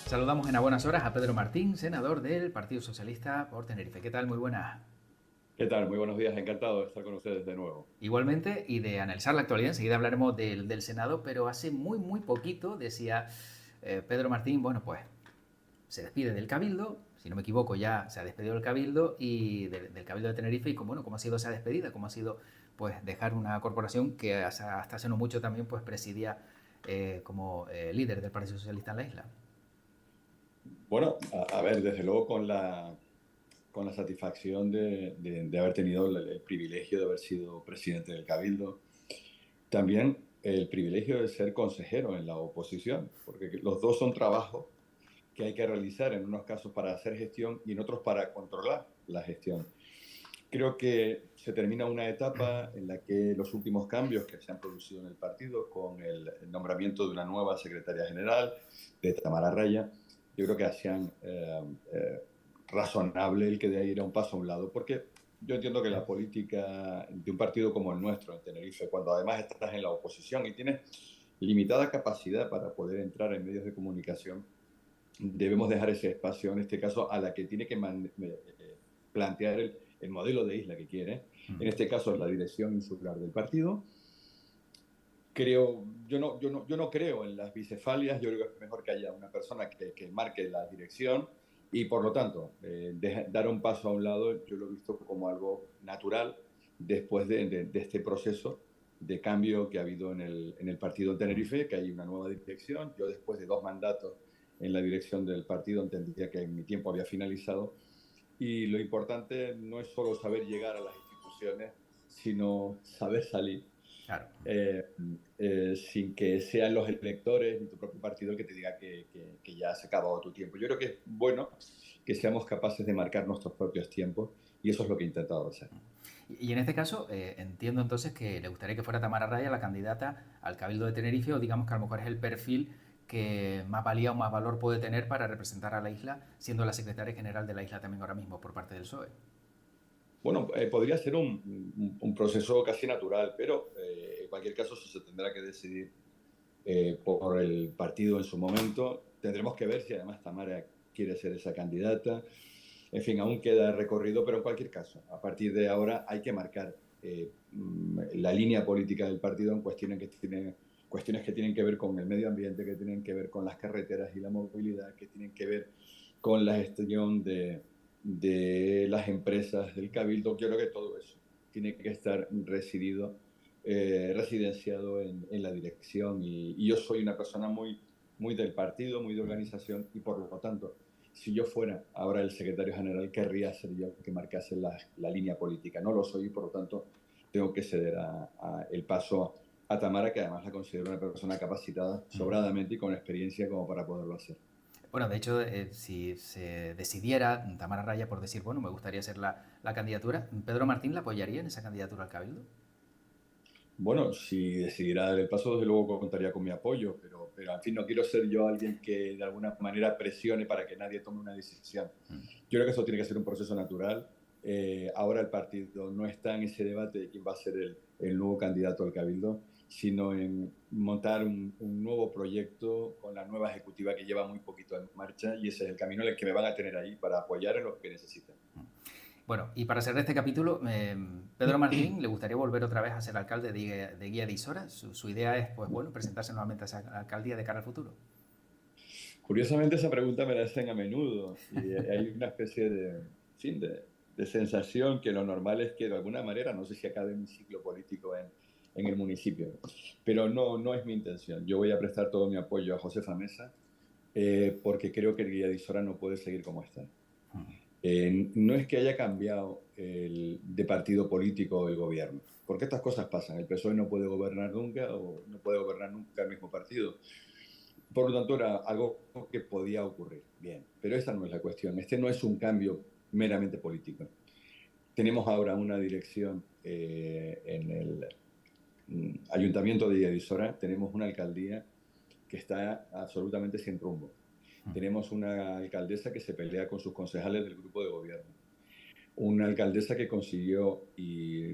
Saludamos en a buenas horas a Pedro Martín, senador del Partido Socialista por Tenerife. ¿Qué tal? Muy buenas. ¿Qué tal? Muy buenos días, encantado de estar con ustedes de nuevo. Igualmente, y de analizar la actualidad, enseguida hablaremos del Senado, pero hace muy poquito decía Pedro Martín, bueno, pues se despide del Cabildo, si no me equivoco ya se ha despedido del Cabildo y del Cabildo de Tenerife y cómo ha sido esa despedida, cómo ha sido pues dejar una corporación que hasta hace no mucho también pues presidía como líder del Partido Socialista en la isla. Bueno, a ver, desde luego con la satisfacción de haber tenido el privilegio de haber sido presidente del Cabildo, también el privilegio de ser consejero en la oposición, porque los dos son trabajos que hay que realizar, en unos casos para hacer gestión y en otros para controlar la gestión. Creo que se termina una etapa en la que los últimos cambios que se han producido en el partido, con el nombramiento de una nueva secretaria general, de Tamara Raya, yo creo que hacían razonable el que de ahí ir a un paso a un lado, porque yo entiendo que la política de un partido como el nuestro, en Tenerife, cuando además estás en la oposición y tienes limitada capacidad para poder entrar en medios de comunicación, debemos dejar ese espacio, en este caso, a la que tiene que plantear el modelo de isla que quiere. En este caso, es la dirección insular del partido. Yo no creo en las bicefalias, yo creo que es mejor que haya una persona que marque la dirección y, por lo tanto, dar un paso a un lado, yo lo he visto como algo natural después de este proceso de cambio que ha habido en el partido en Tenerife, que hay una nueva dirección. Yo, después de 2 mandatos en la dirección del partido, entendía que mi tiempo había finalizado y lo importante no es solo saber llegar a las instituciones, sino saber salir Claro. eh, sin que sean los electores ni tu propio partido el que te diga que ya has acabado tu tiempo. Yo creo que es bueno que seamos capaces de marcar nuestros propios tiempos y eso es lo que he intentado hacer. Y en este caso, entiendo entonces que le gustaría que fuera Tamara Raya la candidata al Cabildo de Tenerife, o digamos que a lo mejor es el perfil que más valía o más valor puede tener para representar a la isla, siendo la secretaria general de la isla también ahora mismo por parte del PSOE. Bueno, podría ser un proceso casi natural, pero en cualquier caso eso se tendrá que decidir por el partido en su momento. Tendremos que ver si además Tamara quiere ser esa candidata. En fin, aún queda recorrido, pero en cualquier caso, a partir de ahora hay que marcar la línea política del partido en cuestiones que tienen que ver con el medio ambiente, que tienen que ver con las carreteras y la movilidad, que tienen que ver con la gestión de las empresas del Cabildo. Yo creo que todo eso tiene que estar residenciado en la dirección y yo soy una persona muy del partido, muy de organización y por lo tanto, si yo fuera ahora el secretario general, querría ser yo el que marcase la línea política. No lo soy y por lo tanto tengo que ceder el paso a Tamara, que además la considero una persona capacitada sobradamente y con experiencia como para poderlo hacer. Bueno, de hecho, si se decidiera Tamara Raya por decir, bueno, me gustaría ser la candidatura, ¿Pedro Martín la apoyaría en esa candidatura al Cabildo? Bueno, si decidiera dar el paso, desde luego contaría con mi apoyo, pero en fin, no quiero ser yo alguien que de alguna manera presione para que nadie tome una decisión. Yo creo que eso tiene que ser un proceso natural. Ahora el partido no está en ese debate de quién va a ser el nuevo candidato al Cabildo, sino en montar un nuevo proyecto con la nueva ejecutiva que lleva muy poquito en marcha y ese es el camino en el que me van a tener ahí para apoyar en lo que necesiten. Bueno, y para cerrar este capítulo, Pedro Martín le gustaría volver otra vez a ser alcalde de Guía de Isora. Su idea es, pues bueno, presentarse nuevamente a esa alcaldía de cara al futuro. Curiosamente esa pregunta me la hacen a menudo y hay una especie en fin, de sensación que lo normal es que de alguna manera, no sé si acabe mi ciclo político en el municipio, pero no es mi intención. Yo voy a prestar todo mi apoyo a Josefa Mesa porque creo que el Guía de Isora no puede seguir como está. No es que haya cambiado de partido político el gobierno, porque estas cosas pasan. El PSOE no puede gobernar nunca o no puede gobernar nunca el mismo partido. Por lo tanto, era algo que podía ocurrir. Bien, pero esa no es la cuestión. Este no es un cambio meramente político. Tenemos ahora una dirección en el Ayuntamiento de Yadisora, tenemos una alcaldía que está absolutamente sin rumbo. Tenemos una alcaldesa que se pelea con sus concejales del grupo de gobierno. Una alcaldesa que consiguió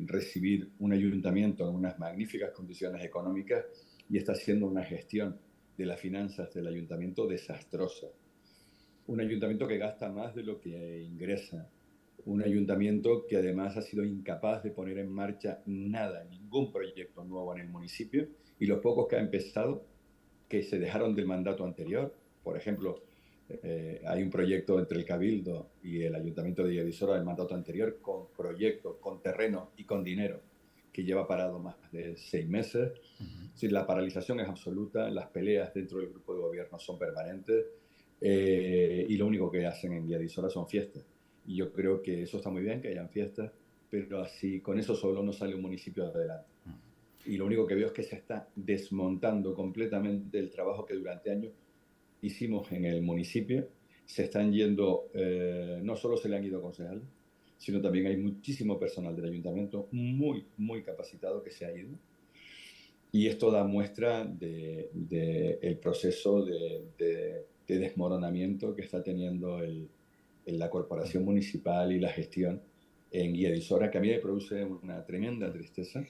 recibir un ayuntamiento en unas magníficas condiciones económicas y está haciendo una gestión de las finanzas del ayuntamiento desastrosa. un ayuntamiento que gasta más de lo que ingresa, un ayuntamiento que además ha sido incapaz de poner en marcha nada, ningún proyecto nuevo en el municipio, y los pocos que ha empezado, que se dejaron del mandato anterior. Por ejemplo, hay un proyecto entre el Cabildo y el Ayuntamiento de Villavisora del mandato anterior, con proyectos, con terreno y con dinero, que lleva parado más de 6 meses. Ujú. Es decir, la paralización es absoluta, las peleas dentro del grupo de gobierno son permanentes, y lo único que hacen en Villavisora son fiestas. Y yo creo que eso está muy bien, que hayan fiestas, pero así, con eso solo no sale un municipio adelante. Y lo único que veo es que se está desmontando completamente el trabajo que durante años hicimos en el municipio. Se están yendo, no solo se le han ido concejales, sino también hay muchísimo personal del ayuntamiento muy, muy capacitado que se ha ido. Y esto da muestra de el proceso de desmoronamiento que está teniendo la corporación municipal y la gestión en Guía que a mí me produce una tremenda tristeza,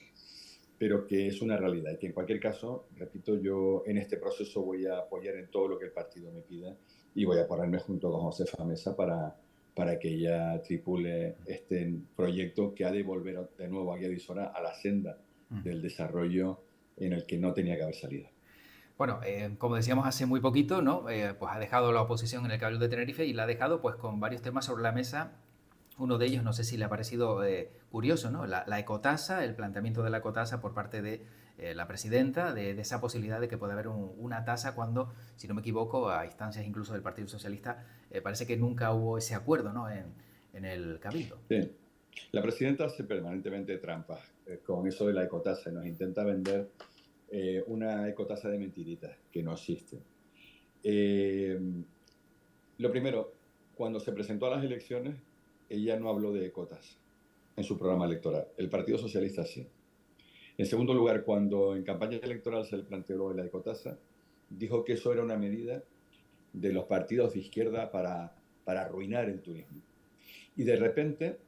pero que es una realidad y que en cualquier caso, repito, yo en este proceso voy a apoyar en todo lo que el partido me pida y voy a ponerme junto con Josefa Mesa para que ella tripule este proyecto que ha de volver de nuevo a Guía a la senda del desarrollo en el que no tenía que haber salido. Bueno, como decíamos hace muy poquito, ¿no? Pues ha dejado la oposición en el Cabildo de Tenerife y la ha dejado pues con varios temas sobre la mesa. Uno de ellos, no sé si le ha parecido curioso, ¿no? La ecotasa, el planteamiento de la ecotasa por parte de la presidenta, de esa posibilidad de que pueda haber una tasa cuando, si no me equivoco, a instancias incluso del Partido Socialista, parece que nunca hubo ese acuerdo, ¿no? En el Cabildo. Sí. La presidenta hace permanentemente trampas con eso de la ecotasa. Nos intenta vender una ecotasa de mentiritas que no existe. Eh, lo primero, cuando se presentó a las elecciones, ella no habló de ecotasa en su programa electoral. El Partido Socialista sí. En segundo lugar, cuando en campaña electoral se le planteó la ecotasa, dijo que eso era una medida de los partidos de izquierda para arruinar el turismo. Y de repente,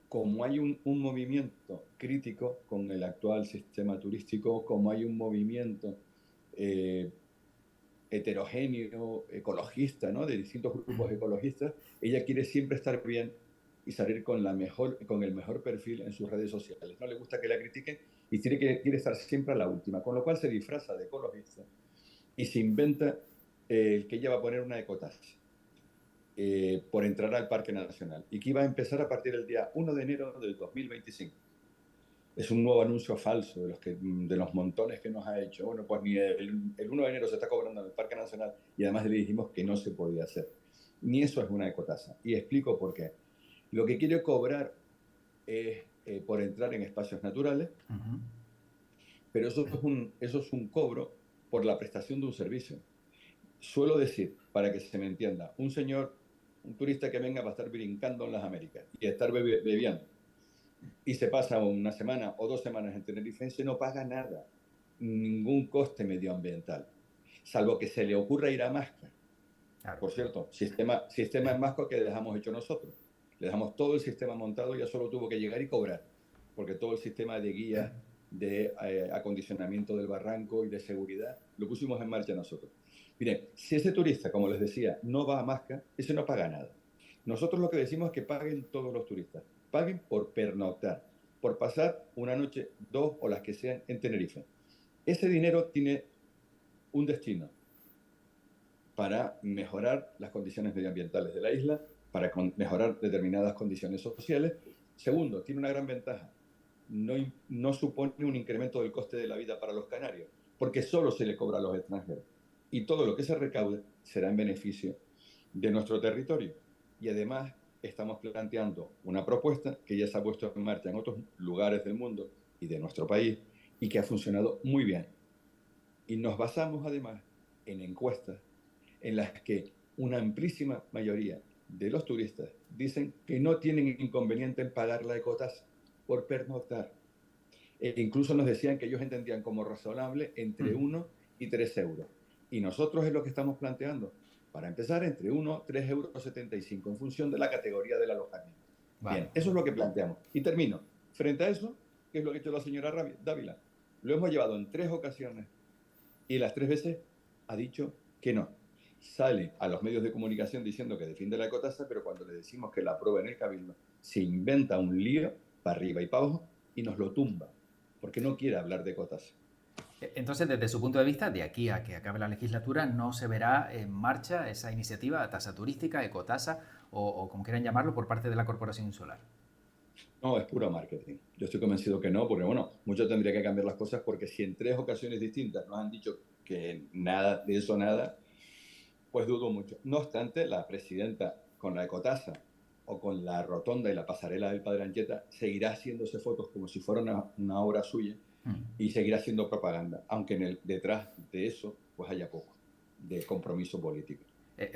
como hay un movimiento crítico con el actual sistema turístico, como hay un movimiento eh, heterogéneo, ecologista, ¿no? De distintos grupos ecologistas, ella quiere siempre estar bien y salir con el mejor perfil en sus redes sociales. No le gusta que la critiquen y quiere estar siempre a la última, con lo cual se disfraza de ecologista y se inventa el que ella va a poner una ecotasa por entrar al Parque Nacional y que iba a empezar a partir del día 1 de enero del 2025. Es un nuevo anuncio falso de los montones que nos ha hecho. Bueno, pues ni el 1 de enero se está cobrando en el Parque Nacional y además le dijimos que no se podía hacer. Ni eso es una ecotasa. Y explico por qué. Lo que quiere cobrar es por entrar en espacios naturales, pero eso es un cobro por la prestación de un servicio. Suelo decir, para que se me entienda, un turista que venga va a estar brincando en las Américas y a estar bebiendo y se pasa una semana o 2 semanas en Tenerife, no paga nada, ningún coste medioambiental, salvo que se le ocurra ir a Masca. Claro. Por cierto, sistema en Masca que le dejamos hecho nosotros. Le dejamos todo el sistema montado, ya solo tuvo que llegar y cobrar, porque todo el sistema de guía, de acondicionamiento del barranco y de seguridad, lo pusimos en marcha nosotros. Miren, si ese turista, como les decía, no va a Masca, ese no paga nada. Nosotros lo que decimos es que paguen todos los turistas. Paguen por pernoctar, por pasar una noche, 2 o las que sean en Tenerife. Ese dinero tiene un destino para mejorar las condiciones medioambientales de la isla, para mejorar determinadas condiciones sociales. Segundo, tiene una gran ventaja. No supone un incremento del coste de la vida para los canarios, porque solo se le cobra a los extranjeros. Y todo lo que se recaude será en beneficio de nuestro territorio. Y además estamos planteando una propuesta que ya se ha puesto en marcha en otros lugares del mundo y de nuestro país y que ha funcionado muy bien. Y nos basamos además en encuestas en las que una amplísima mayoría de los turistas dicen que no tienen inconveniente en pagar la ecotasa por pernoctar. E incluso nos decían que ellos entendían como razonable entre 1 y 3 euros. Y nosotros es lo que estamos planteando. Para empezar, entre 1 y 3,75 euros en función de la categoría del alojamiento. Vale. Bien, eso es lo que planteamos. Y termino. Frente a eso, ¿qué es lo que ha hecho la señora Dávila? Lo hemos llevado en 3 ocasiones y las 3 veces ha dicho que no. sale a los medios de comunicación diciendo que defiende la ecotasa, pero cuando le decimos que la aprueba en el Cabildo, se inventa un lío para arriba y para abajo y nos lo tumba, porque no quiere hablar de ecotasa. Entonces, desde su punto de vista, de aquí a que acabe la legislatura, no se verá en marcha esa iniciativa, tasa turística, ecotasa o como quieran llamarlo, por parte de la Corporación Insular. No, es puro marketing. Yo estoy convencido que no, porque bueno, mucho tendría que cambiar las cosas, porque si en 3 ocasiones distintas nos han dicho que nada, de eso nada, pues dudo mucho. No obstante, la presidenta con la ecotasa o con la rotonda y la pasarela del Padre Anchieta seguirá haciéndose fotos como si fuera una obra suya y seguirá haciendo propaganda, aunque detrás de eso pues haya poco de compromiso político.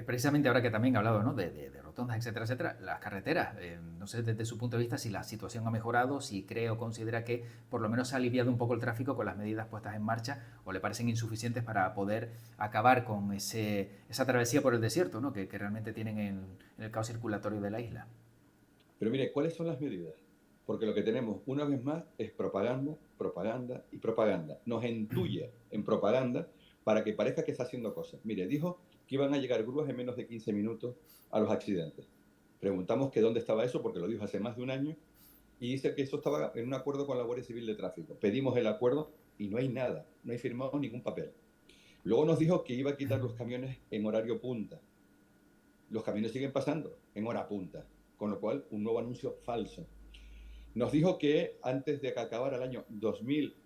Precisamente ahora que también ha hablado, ¿no?, de rotondas, etcétera, etcétera, las carreteras, no sé desde su punto de vista si la situación ha mejorado, si cree o considera que por lo menos se ha aliviado un poco el tráfico con las medidas puestas en marcha o le parecen insuficientes para poder acabar con esa travesía por el desierto, ¿no?, que realmente tienen en el caos circulatorio de la isla. Pero mire, ¿cuáles son las medidas? Porque lo que tenemos, una vez más, es propaganda, propaganda y propaganda. Nos entuye en propaganda para que parezca que está haciendo cosas. Mire, dijo que iban a llegar grúas en menos de 15 minutos a los accidentes. Preguntamos que dónde estaba eso, porque lo dijo hace más de un año, y dice que eso estaba en un acuerdo con la Guardia Civil de Tráfico. Pedimos el acuerdo y no hay nada, no hay firmado ningún papel. Luego nos dijo que iba a quitar los camiones en horario punta. Los camiones siguen pasando en hora punta, con lo cual un nuevo anuncio falso. Nos dijo que antes de que acabara el año 2000,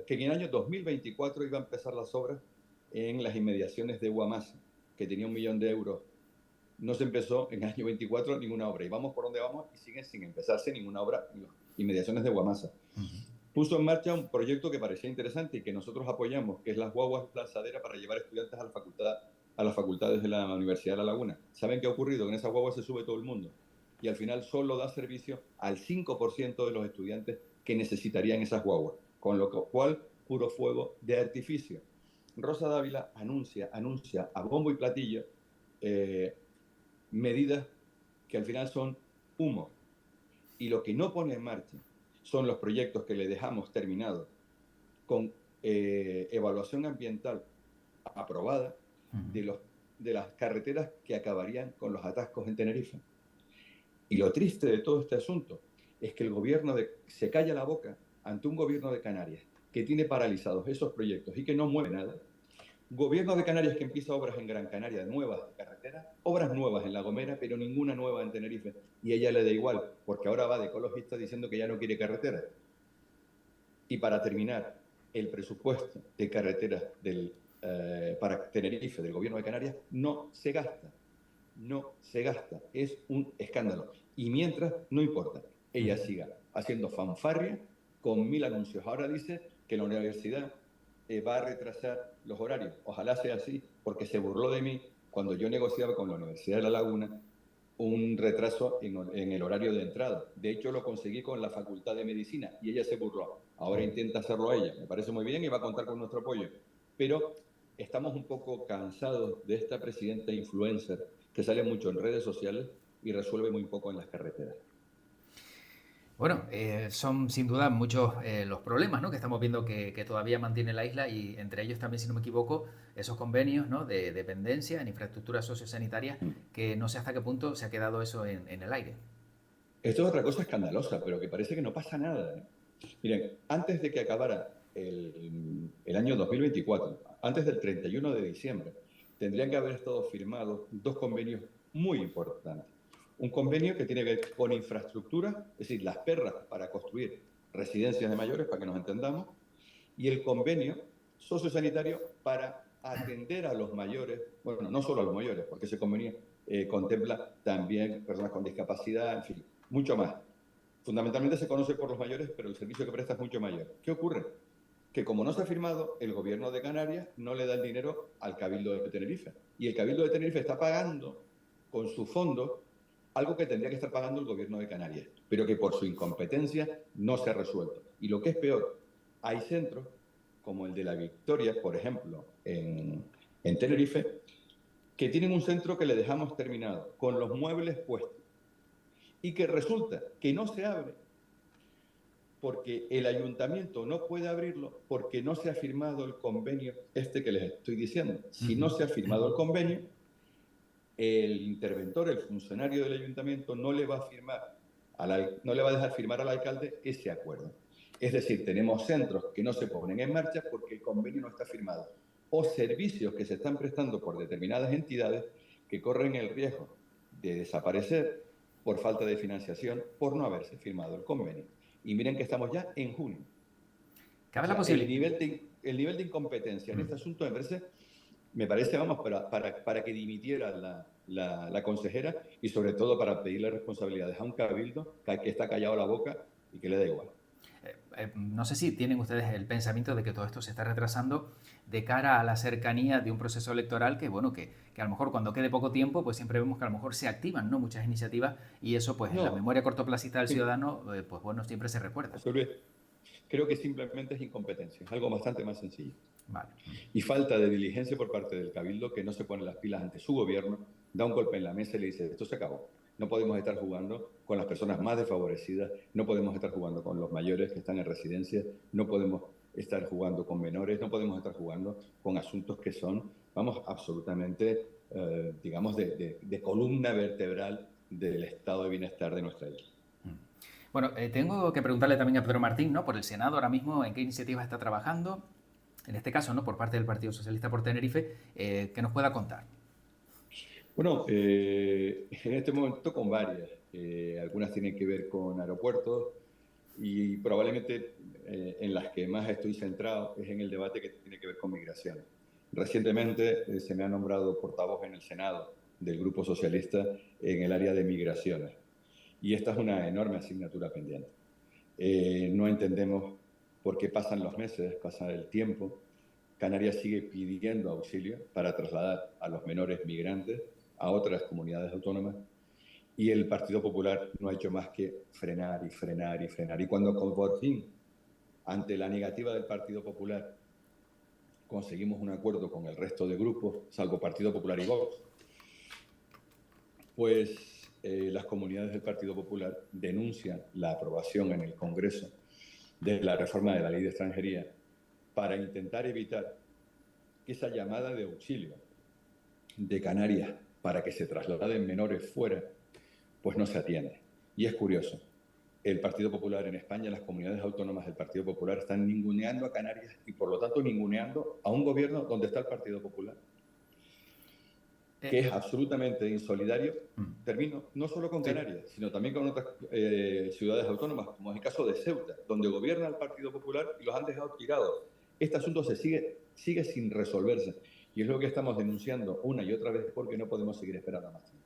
que en el año 2024 iba a empezar las obras en las inmediaciones de Guamasa, que tenía 1 millón de euros. No se empezó en el año 24 ninguna obra. Y vamos por donde vamos y siguen sin empezarse ninguna obra en las inmediaciones de Guamasa. Puso en marcha un proyecto que parecía interesante y que nosotros apoyamos, que es las guaguas lanzaderas para llevar estudiantes a las facultades de la Universidad de La Laguna. ¿Saben qué ha ocurrido? Que en esas guaguas se sube todo el mundo y al final solo da servicio al 5% de los estudiantes que necesitarían esas guaguas, con lo cual puro fuego de artificio. Rosa Dávila anuncia a bombo y platillo medidas que al final son humo. Y lo que no pone en marcha son los proyectos que le dejamos terminados con evaluación ambiental aprobada de las carreteras que acabarían con los atascos en Tenerife. Y lo triste de todo este asunto es que el gobierno se calla la boca ante un gobierno de Canarias que tiene paralizados esos proyectos y que no mueve nada. Gobierno de Canarias que empieza obras en Gran Canaria, nuevas carreteras, obras nuevas en La Gomera, pero ninguna nueva en Tenerife. Y a ella le da igual, porque ahora va de ecologista diciendo que ya no quiere carreteras. Y para terminar, el presupuesto de carreteras para Tenerife del Gobierno de Canarias no se gasta. No se gasta. Es un escándalo. Y mientras, no importa. Ella siga haciendo fanfarria con 1000 anuncios. Ahora dice que la universidad va a retrasar los horarios. Ojalá sea así, porque se burló de mí cuando yo negociaba con la Universidad de La Laguna un retraso en el horario de entrada. De hecho, lo conseguí con la Facultad de Medicina y ella se burló. Ahora intenta hacerlo ella. Me parece muy bien y va a contar con nuestro apoyo. Pero estamos un poco cansados de esta presidenta influencer que sale mucho en redes sociales y resuelve muy poco en las carreteras. Bueno, son sin duda muchos los problemas, ¿no?, que estamos viendo que todavía mantiene la isla y entre ellos también, si no me equivoco, esos convenios, ¿no?, de dependencia en infraestructuras sociosanitarias, que no sé hasta qué punto se ha quedado eso en el aire. Esto es otra cosa escandalosa, pero que parece que no pasa nada. Miren, antes de que acabara el año 2024, antes del 31 de diciembre, tendrían que haber estado firmados 2 convenios muy importantes. Un convenio que tiene que ver con infraestructura, es decir, las perras para construir residencias de mayores, para que nos entendamos, y el convenio sociosanitario para atender a los mayores, bueno, no solo a los mayores, porque ese convenio contempla también personas con discapacidad, en fin, mucho más. Fundamentalmente se conoce por los mayores, pero el servicio que presta es mucho mayor. ¿Qué ocurre? Que como no se ha firmado, el gobierno de Canarias no le da el dinero al Cabildo de Tenerife. Y el Cabildo de Tenerife está pagando con su fondo algo que tendría que estar pagando el gobierno de Canarias, pero que por su incompetencia no se ha resuelto. Y lo que es peor, hay centros, como el de La Victoria, por ejemplo, en Tenerife, que tienen un centro que le dejamos terminado, con los muebles puestos, y que resulta que no se abre porque el ayuntamiento no puede abrirlo porque no se ha firmado el convenio este que les estoy diciendo. Si no se ha firmado el convenio, el interventor, el funcionario del ayuntamiento, no le va a firmar no le va a dejar firmar al alcalde ese acuerdo. Es decir, tenemos centros que no se ponen en marcha porque el convenio no está firmado, o servicios que se están prestando por determinadas entidades que corren el riesgo de desaparecer por falta de financiación, por no haberse firmado el convenio. Y miren que estamos ya en junio. Cabe O sea, la posibilidad. el nivel de incompetencia en este asunto me parece, vamos, para que dimitiera la consejera y sobre todo para pedirle responsabilidades a un cabildo que está callado la boca y que le da igual. No sé si tienen ustedes el pensamiento de que todo esto se está retrasando de cara a la cercanía de un proceso electoral que, bueno, que a lo mejor cuando quede poco tiempo, pues siempre vemos que a lo mejor se activan, ¿no?, muchas iniciativas y eso, pues en la No, memoria cortoplacista del ciudadano, pues bueno, siempre se recuerda. José Luis, creo que simplemente es incompetencia, es algo bastante más sencillo. Vale. Y falta de diligencia por parte del cabildo que no se pone las pilas ante su gobierno, da un golpe en la mesa y le dice, esto se acabó. No podemos estar jugando con las personas más desfavorecidas, no podemos estar jugando con los mayores que están en residencia, no podemos estar jugando con menores, no podemos estar jugando con asuntos que son, vamos, absolutamente, digamos, de columna vertebral del estado de bienestar de nuestra isla. Bueno, tengo que preguntarle también a Pedro Martín, ¿no?, por el Senado ahora mismo, en qué iniciativas está trabajando, en este caso, ¿no?, por parte del Partido Socialista por Tenerife, que nos pueda contar. Bueno, en este momento con varias. Algunas tienen que ver con aeropuertos y probablemente en las que más estoy centrado es en el debate que tiene que ver con migraciones. Recientemente se me ha nombrado portavoz en el Senado del Grupo Socialista en el área de migraciones y esta es una enorme asignatura pendiente. No entendemos por qué pasan los meses, pasa el tiempo. Canarias sigue pidiendo auxilio para trasladar a los menores migrantes a otras comunidades autónomas y el Partido Popular no ha hecho más que frenar y frenar y frenar. Y cuando por fin, ante la negativa del Partido Popular, conseguimos un acuerdo con el resto de grupos, salvo Partido Popular y Vox, pues las comunidades del Partido Popular denuncian la aprobación en el Congreso de la reforma de la Ley de Extranjería para intentar evitar que esa llamada de auxilio de Canarias para que se trasladen menores fuera, pues no se atiende. Y es curioso, el Partido Popular en España, las comunidades autónomas del Partido Popular están ninguneando a Canarias y por lo tanto ninguneando a un gobierno donde está el Partido Popular, que es absolutamente insolidario. Termino, no solo con Canarias, sino también con otras ciudades autónomas, como es el caso de Ceuta, donde gobierna el Partido Popular y los han dejado tirados. Este asunto sigue sin resolverse y es lo que estamos denunciando una y otra vez porque no podemos seguir esperando más tiempo.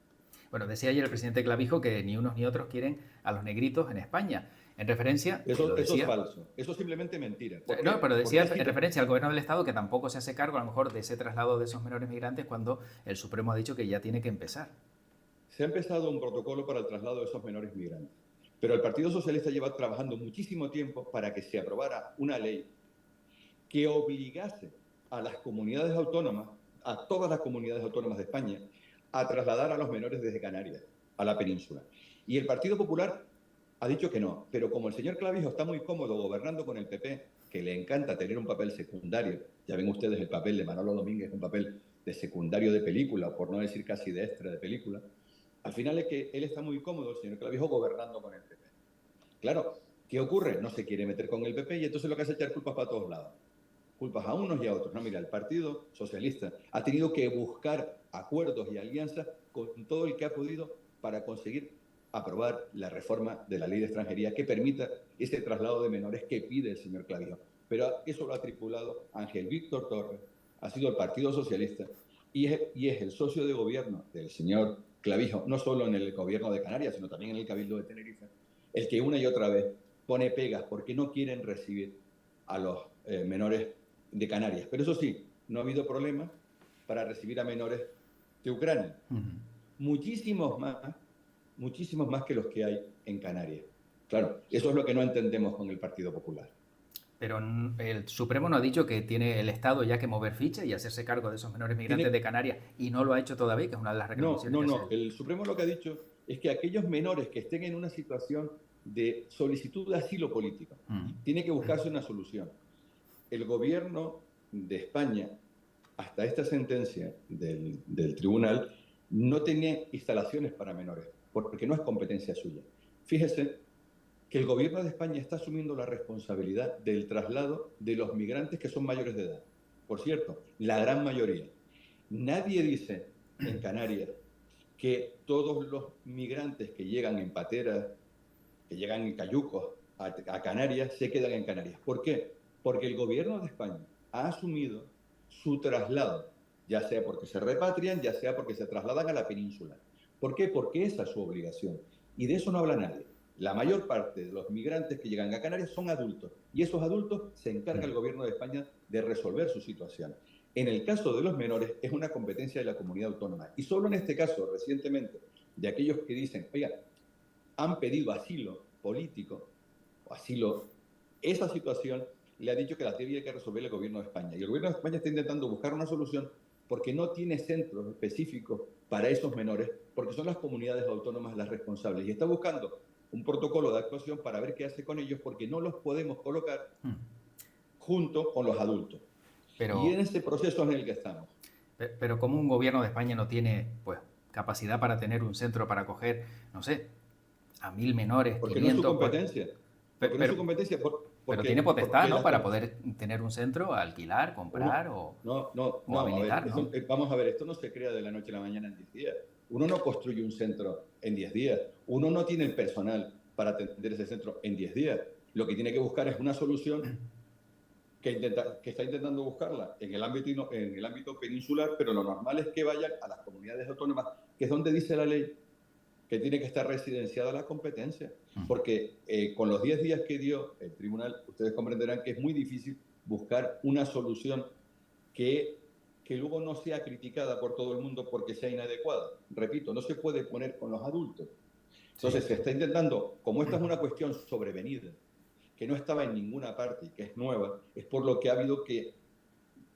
Bueno, decía ayer el presidente Clavijo que ni unos ni otros quieren a los negritos en España. En referencia... Eso es falso. Eso es simplemente mentira. No, pero decía en referencia al gobierno del Estado que tampoco se hace cargo a lo mejor de ese traslado de esos menores migrantes cuando el Supremo ha dicho que ya tiene que empezar. Se ha empezado un protocolo para el traslado de esos menores migrantes. Pero el Partido Socialista lleva trabajando muchísimo tiempo para que se aprobara una ley que obligase a las comunidades autónomas, a todas las comunidades autónomas de España, a trasladar a los menores desde Canarias a la península. Y el Partido Popular ha dicho que no, pero como el señor Clavijo está muy cómodo gobernando con el PP, que le encanta tener un papel secundario, ya ven ustedes el papel de Manolo Domínguez, un papel de secundario de película, por no decir casi de extra de película, al final es que él está muy cómodo, el señor Clavijo, gobernando con el PP. Claro, ¿qué ocurre? No se quiere meter con el PP y entonces lo que hace es echar culpas para todos lados. Culpas a unos y a otros. No, mira, el Partido Socialista ha tenido que buscar acuerdos y alianzas con todo el que ha podido para conseguir aprobar la reforma de la Ley de Extranjería que permita ese traslado de menores que pide el señor Clavijo. Pero eso lo ha tripulado Ángel Víctor Torres, ha sido el Partido Socialista y es el socio de gobierno del señor Clavijo, no solo en el gobierno de Canarias, sino también en el Cabildo de Tenerife, el que una y otra vez pone pegas porque no quieren recibir a los menores de Canarias. Pero eso sí, no ha habido problema para recibir a menores de Ucrania. Muchísimos más que los que hay en Canarias. Claro, eso es lo que no entendemos con el Partido Popular. Pero el Supremo no ha dicho que tiene el Estado ya que mover ficha y hacerse cargo de esos menores migrantes de Canarias y no lo ha hecho todavía, que es una de las reclamaciones. No. El Supremo lo que ha dicho es que aquellos menores que estén en una situación de solicitud de asilo político, tiene que buscarse una solución. El gobierno de España, hasta esta sentencia del tribunal, no tiene instalaciones para menores, porque no es competencia suya. Fíjese que el gobierno de España está asumiendo la responsabilidad del traslado de los migrantes que son mayores de edad. Por cierto, la gran mayoría. Nadie dice en Canarias que todos los migrantes que llegan en pateras, que llegan en cayucos a Canarias, se quedan en Canarias. ¿Por qué? Porque el gobierno de España ha asumido su traslado, ya sea porque se repatrian, ya sea porque se trasladan a la península. ¿Por qué? Porque esa es su obligación. Y de eso no habla nadie. La mayor parte de los migrantes que llegan a Canarias son adultos y esos adultos se encarga el gobierno de España de resolver su situación. En el caso de los menores es una competencia de la comunidad autónoma y solo en este caso, recientemente, de aquellos que dicen, oiga, han pedido asilo político o asilo, esa situación le ha dicho que la tiene que resolver el gobierno de España. Y el gobierno de España está intentando buscar una solución porque no tiene centros específicos para esos menores, porque son las comunidades autónomas las responsables. Y está buscando un protocolo de actuación para ver qué hace con ellos, porque no los podemos colocar junto con los adultos. Y en ese proceso en el que estamos. Pero como un gobierno de España no tiene pues capacidad para tener un centro para acoger, no sé, a 1000 menores, porque 500... no es su competencia. Porque no es su competencia. Pero tiene potestad, ¿no? Para poder tener un centro, alquilar, comprar o habilitar, ¿no? Vamos a ver, esto no se crea de la noche a la mañana en 10 días. Uno no construye un centro en 10 días. Uno no tiene el personal para atender ese centro en 10 días. Lo que tiene que buscar es una solución que está intentando buscarla en el ámbito peninsular, pero lo normal es que vayan a las comunidades autónomas, que es donde dice la ley que tiene que estar residenciada la competencia. Porque con los 10 días que dio el tribunal, ustedes comprenderán que es muy difícil buscar una solución que luego no sea criticada por todo el mundo porque sea inadecuada. Repito, no se puede poner con los adultos. Entonces se está intentando, como esta es una cuestión sobrevenida, que no estaba en ninguna parte y que es nueva, es por lo que ha habido que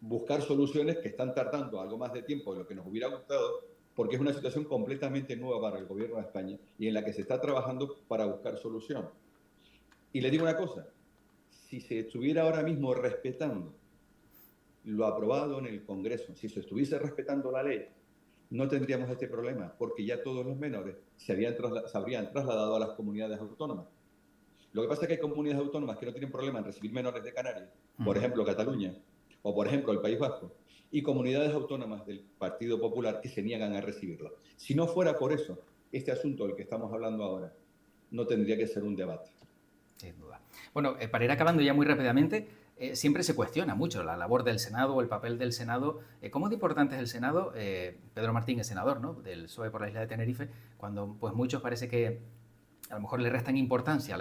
buscar soluciones que están tardando algo más de tiempo de lo que nos hubiera gustado, porque es una situación completamente nueva para el gobierno de España y en la que se está trabajando para buscar solución. Y le digo una cosa, si se estuviera ahora mismo respetando lo aprobado en el Congreso, si se estuviese respetando la ley, no tendríamos este problema, porque ya todos los menores se habrían trasladado a las comunidades autónomas. Lo que pasa es que hay comunidades autónomas que no tienen problema en recibir menores de Canarias, por ejemplo Cataluña, o por ejemplo el País Vasco, y comunidades autónomas del Partido Popular que se niegan a recibirlo. Si no fuera por eso, este asunto del que estamos hablando ahora no tendría que ser un debate. Sin duda. Bueno, para ir acabando ya muy rápidamente, siempre se cuestiona mucho la labor del Senado o el papel del Senado. ¿Cómo de importante es el Senado? Pedro Martín es senador, ¿no?, del PSOE por la isla de Tenerife, cuando pues muchos parece que a lo mejor le restan importancia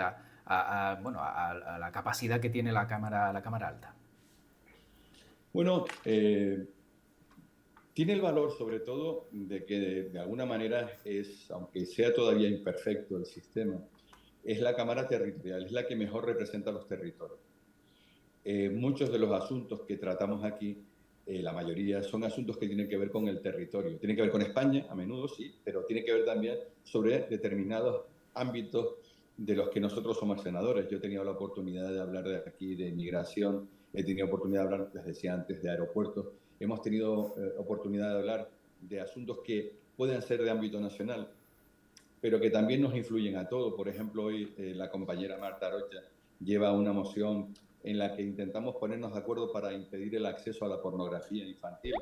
a la capacidad que tiene la Cámara Alta. Bueno, tiene el valor sobre todo de que de alguna manera es, aunque sea todavía imperfecto el sistema, es la Cámara Territorial, es la que mejor representa los territorios. Muchos de los asuntos que tratamos aquí, la mayoría, son asuntos que tienen que ver con el territorio. Tienen que ver con España, a menudo sí, pero tiene que ver también sobre determinados ámbitos de los que nosotros somos senadores. Yo he tenido la oportunidad de hablar de aquí de migración, he tenido oportunidad de hablar, les decía antes, de aeropuertos, hemos tenido oportunidad de hablar de asuntos que pueden ser de ámbito nacional, pero que también nos influyen a todos. Por ejemplo, hoy la compañera Marta Rocha lleva una moción en la que intentamos ponernos de acuerdo para impedir el acceso a la pornografía infantil.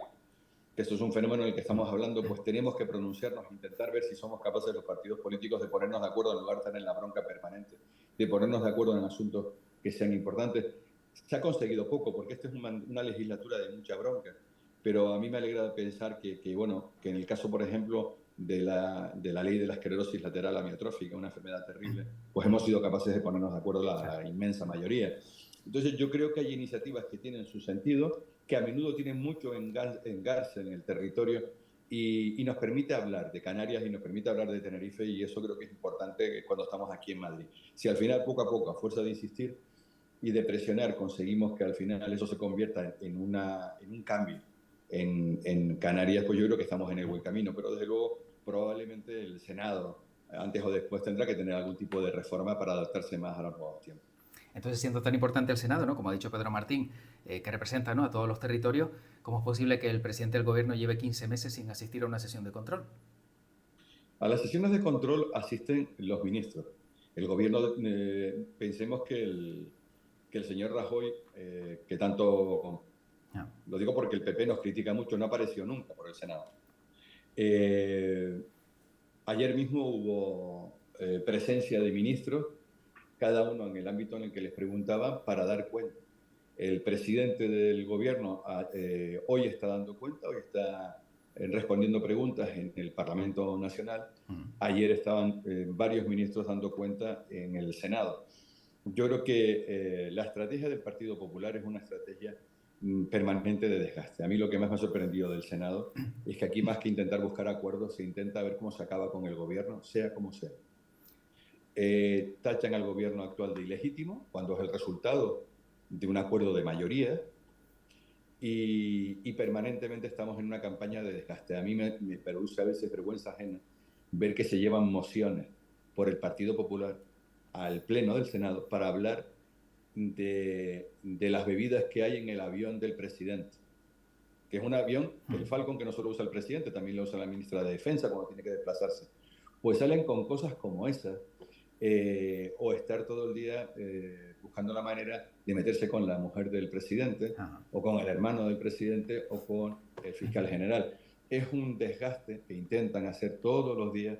Eso es un fenómeno en el que estamos hablando, pues tenemos que pronunciarnos, intentar ver si somos capaces los partidos políticos de ponernos de acuerdo en lugar de estar en la bronca permanente, de ponernos de acuerdo en asuntos que sean importantes. Se ha conseguido poco, porque esta es una legislatura de mucha bronca, pero a mí me alegra pensar que en el caso, por ejemplo, de la ley de la esclerosis lateral amiotrófica, una enfermedad terrible, pues hemos sido capaces de ponernos de acuerdo la inmensa mayoría. Entonces yo creo que hay iniciativas que tienen su sentido, que a menudo tienen mucho engarce en el territorio y nos permite hablar de Canarias y nos permite hablar de Tenerife, y eso creo que es importante cuando estamos aquí en Madrid. Si al final, poco a poco, a fuerza de insistir y de presionar, conseguimos que al final eso se convierta en un cambio en Canarias, pues yo creo que estamos en el buen camino, pero desde luego probablemente el Senado antes o después tendrá que tener algún tipo de reforma para adaptarse más a los nuevos tiempos. Entonces, siendo tan importante el Senado, ¿no? Como ha dicho Pedro Martín, que representa, ¿no?, a todos los territorios, ¿cómo es posible que el presidente del gobierno lleve 15 meses sin asistir a una sesión de control? A las sesiones de control asisten los ministros. El gobierno, pensemos que el señor Rajoy, que tanto, Ah, lo digo porque el PP nos critica mucho, no apareció nunca por el Senado. Eh, Ayer mismo hubo presencia de ministros, cada uno en el ámbito en el que les preguntaban para dar cuenta. El presidente del gobierno hoy está dando cuenta, hoy está respondiendo preguntas en el Parlamento Nacional. Ayer estaban varios ministros dando cuenta en el Senado. Yo creo que la estrategia del Partido Popular es una estrategia permanente de desgaste. A mí lo que más me ha sorprendido del Senado es que aquí, más que intentar buscar acuerdos, se intenta ver cómo se acaba con el gobierno, sea como sea. Tachan al gobierno actual de ilegítimo, cuando es el resultado de un acuerdo de mayoría, y permanentemente estamos en una campaña de desgaste. A mí me produce a veces vergüenza ajena ver que se llevan mociones por el Partido Popular al Pleno del Senado para hablar de las bebidas que hay en el avión del presidente, que es un avión, el Falcon, que no solo usa el presidente, también lo usa la ministra de Defensa cuando tiene que desplazarse. Pues salen con cosas como esas, o estar todo el día buscando la manera de meterse con la mujer del presidente, o con el hermano del presidente, o con el fiscal general. Es un desgaste que intentan hacer todos los días,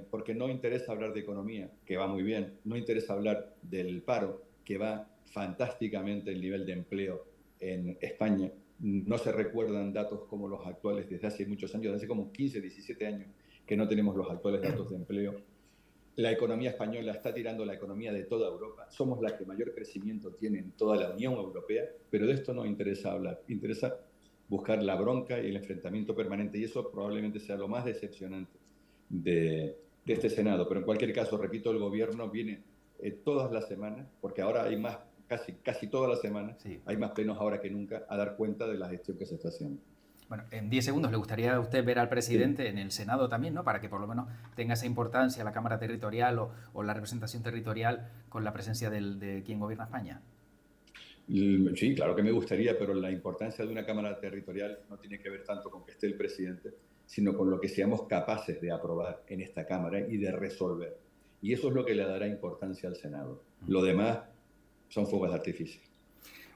porque no interesa hablar de economía, que va muy bien, no interesa hablar del paro, que va fantásticamente el nivel de empleo en España. No se recuerdan datos como los actuales desde hace muchos años, desde hace como 15, 17 años que no tenemos los actuales datos de empleo. La economía española está tirando la economía de toda Europa. Somos la que mayor crecimiento tiene en toda la Unión Europea, pero de esto no interesa hablar. Interesa buscar la bronca y el enfrentamiento permanente, y eso probablemente sea lo más decepcionante de este Senado. Pero en cualquier caso, repito, el gobierno viene todas las semanas, porque ahora hay más, casi todas las semanas, sí. hay más plenos ahora que nunca, a dar cuenta de la gestión que se está haciendo. Bueno, en 10 segundos, ¿le gustaría a usted ver al Sí. presidente en el Senado también, ¿no? Para que por lo menos tenga esa importancia la Cámara Territorial o la representación territorial con la presencia de quien gobierna España. Sí, claro que me gustaría, pero la importancia de una Cámara Territorial no tiene que ver tanto con que esté el presidente, sino con lo que seamos capaces de aprobar en esta Cámara y de resolver. Y eso es lo que le dará importancia al Senado. Lo demás son fuegos de artificio.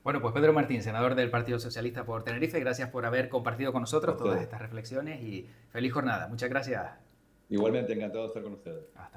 Bueno, pues Pedro Martín, senador del Partido Socialista por Tenerife, gracias por haber compartido con A nosotros todas ustedes. estas reflexiones y feliz jornada. Muchas gracias. Igualmente encantado de estar con ustedes. Hasta luego.